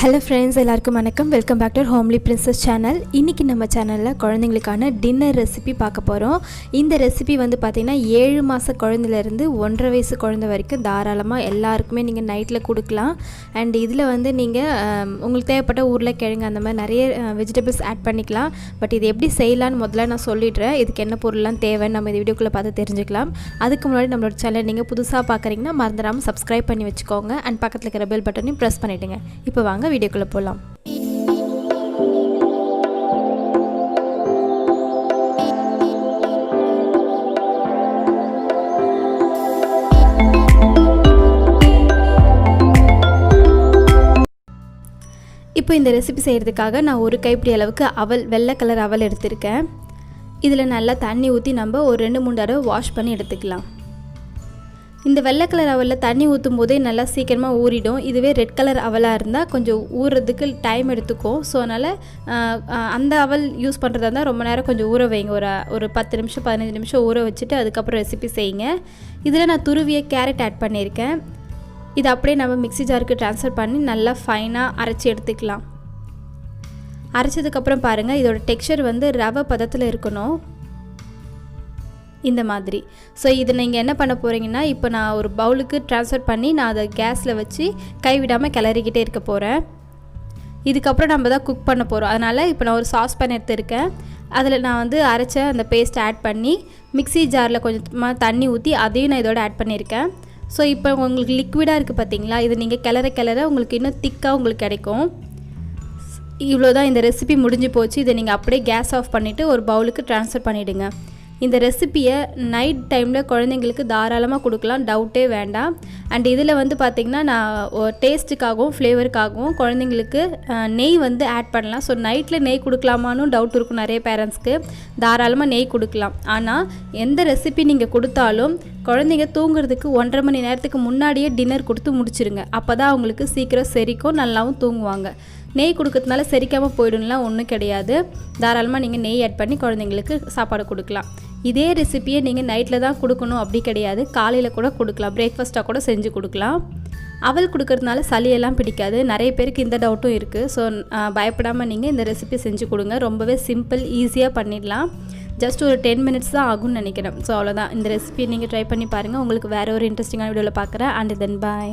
Hello friends, எல்லாருக்கும் வணக்கம். Welcome back to homely princess channel. இன்றைக்கி நம்ம சேனலில் குழந்தைங்களுக்கான டின்னர் ரெசிபி பார்க்க போகிறோம். இந்த ரெசிபி வந்து பார்த்திங்கன்னா 7 மாத குழந்தைலேருந்து 1.5 வயசு குழந்தை வரைக்கும் தாராளமாக எல்லாருக்குமே நீங்கள் நைட்டில் கொடுக்கலாம். அண்ட் இதில் வந்து நீங்கள் உங்களுக்கு தேவைப்பட்ட உருளைக்கிழங்கு அந்த மாதிரி நிறைய வெஜிடபிள்ஸ் ஆட் பண்ணிக்கலாம். பட் இது எப்படி செய்யலான்னு முதல்ல நான் சொல்லிடுறேன். இதுக்கு என்ன பொருள்லாம் தேவைன்னு நம்ம இந்த வீடியோக்குள்ளே பார்த்து தெரிஞ்சுக்கலாம். அதுக்கு முன்னாடி நம்மளோட சேனல் நீங்கள் புதுசாக பார்க்குறீங்கன்னா மறந்துடாமல் சப்ஸ்கிரைப் பண்ணி வச்சுக்கோங்க. அண்ட் பக்கத்தில் இருக்கிற பெல் பட்டனையும் ப்ரெஸ் பண்ணிவிடுங்க. இப்போ வாங்க வீடியோக்குள்ளே போகலாம். இப்போ இந்த ரெசிபி செய்கிறதுக்காக நான் ஒரு கைப்பிடி அளவுக்கு வெள்ளை கலர் அவல் எடுத்திருக்கேன். இதில் நல்லா தண்ணி ஊற்றி நம்ம ஒரு 2-3 தடவை வாஷ் பண்ணி எடுத்துக்கலாம். இந்த வெள்ளை கலர் அவலில் தண்ணி ஊற்றும் போதே நல்லா சீக்கிரமாக ஊறிடும். இதுவே ரெட் கலர் அவலாக இருந்தால் கொஞ்சம் ஊறுறதுக்கு டைம் எடுத்துக்கும். ஸோ அதனால் அந்த அவல் யூஸ் பண்ணுறதா இருந்தால் ரொம்ப நேரம் கொஞ்சம் ஊற வைங்க. ஒரு 10 நிமிஷம் 15 நிமிஷம் ஊற வச்சுட்டு அதுக்கப்புறம் ரெசிபி செய்யுங்க. இதில் நான் துருவிய கேரட் ஆட் பண்ணியிருக்கேன். இதை அப்படியே நம்ம மிக்ஸி ஜாருக்கு ட்ரான்ஸ்ஃபர் பண்ணி நல்லா ஃபைனாக அரைச்சி எடுத்துக்கலாம். அரைச்சதுக்கப்புறம் பாருங்கள், இதோட டெக்ஸ்சர் வந்து ரவை பதத்தில் இருக்கணும், இந்த மாதிரி. ஸோ இதை நீங்கள் என்ன பண்ண போகிறீங்கன்னா, இப்போ நான் ஒரு பவுலுக்கு ட்ரான்ஸ்ஃபர் பண்ணி நான் அதை கேஸில் வச்சு கைவிடாமல் கிளறிக்கிட்டே இருக்க போகிறேன். இதுக்கப்புறம் நம்ம தான் குக் பண்ண போகிறோம். அதனால் இப்போ நான் ஒரு சாஸ் பேன் எடுத்துருக்கேன். அதில் நான் வந்து அரைச்ச அந்த பேஸ்ட் ஆட் பண்ணி மிக்ஸி ஜாரில் கொஞ்சமாக தண்ணி ஊற்றி அதையும் நான் இதோட ஆட் பண்ணியிருக்கேன். ஸோ இப்போ உங்களுக்கு லிக்விடாக இருக்குது பார்த்தீங்களா, இது நீங்கள் கிளற உங்களுக்கு இன்னும் திக்காக உங்களுக்கு கிடைக்கும். இவ்வளோதான், இந்த ரெசிபி முடிஞ்சு போச்சு. இதை நீங்கள் அப்படியே கேஸ் ஆஃப் பண்ணிவிட்டு ஒரு பவுலுக்கு ட்ரான்ஸ்ஃபர் பண்ணிவிடுங்க. இந்த ரெசிப்பியை நைட் டைமில் குழந்தைங்களுக்கு தாராளமாக கொடுக்கலாம், டவுட்டே வேண்டாம். அண்ட் இதில் வந்து பார்த்திங்கன்னா நான் டேஸ்ட்டுக்காகவும் ஃப்ளேவருக்காகவும் குழந்தைங்களுக்கு நெய் வந்து ஆட் பண்ணலாம். ஸோ நைட்டில் நெய் கொடுக்கலாமான்னு டவுட் இருக்கும் நிறைய பேரண்ட்ஸ்க்கு. தாராளமாக நெய் கொடுக்கலாம். ஆனால் எந்த ரெசிபி நீங்கள் கொடுத்தாலும் குழந்தைங்க தூங்குறதுக்கு 1.5 மணி நேரத்துக்கு முன்னாடியே டின்னர் கொடுத்து முடிச்சிருங்க. அப்போ தான் அவங்களுக்கு சீக்கிரம் செரிக்கும், நல்லாவும் தூங்குவாங்க. நெய் கொடுக்கறதுனால செரிக்காமல் போய்டும்லாம் ஒன்றும் கிடையாது. தாராளமாக நீங்கள் நெய் ஆட் பண்ணி குழந்தைங்களுக்கு சாப்பாடு கொடுக்கலாம். இதே ரெசிப்பியை நீங்கள் நைட்டில் தான் கொடுக்கணும் அப்படி கிடையாது, காலையில் கூட கொடுக்கலாம், பிரேக்ஃபாஸ்ட்டாக கூட செஞ்சு கொடுக்கலாம். அவல் கொடுக்கறதுனால சளியெல்லாம் பிடிக்காது. நிறைய பேருக்கு இந்த டவுட்டும் இருக்குது. ஸோ பயப்படாமல் நீங்கள் இந்த ரெசிபி செஞ்சு கொடுங்க. ரொம்பவே சிம்பிள், ஈஸியாக பண்ணிடலாம். ஜஸ்ட் ஒரு 10 மினிட்ஸ் தான் ஆகும்னு நினைக்கிறேன். ஸோ அவ்வளோதான். இந்த ரெசிபி நீங்கள் ட்ரை பண்ணி பாருங்கள். உங்களுக்கு வேறு ஒரு இன்ட்ரெஸ்டிங்கான வீடியோவில் பார்க்குறேன். And then bye.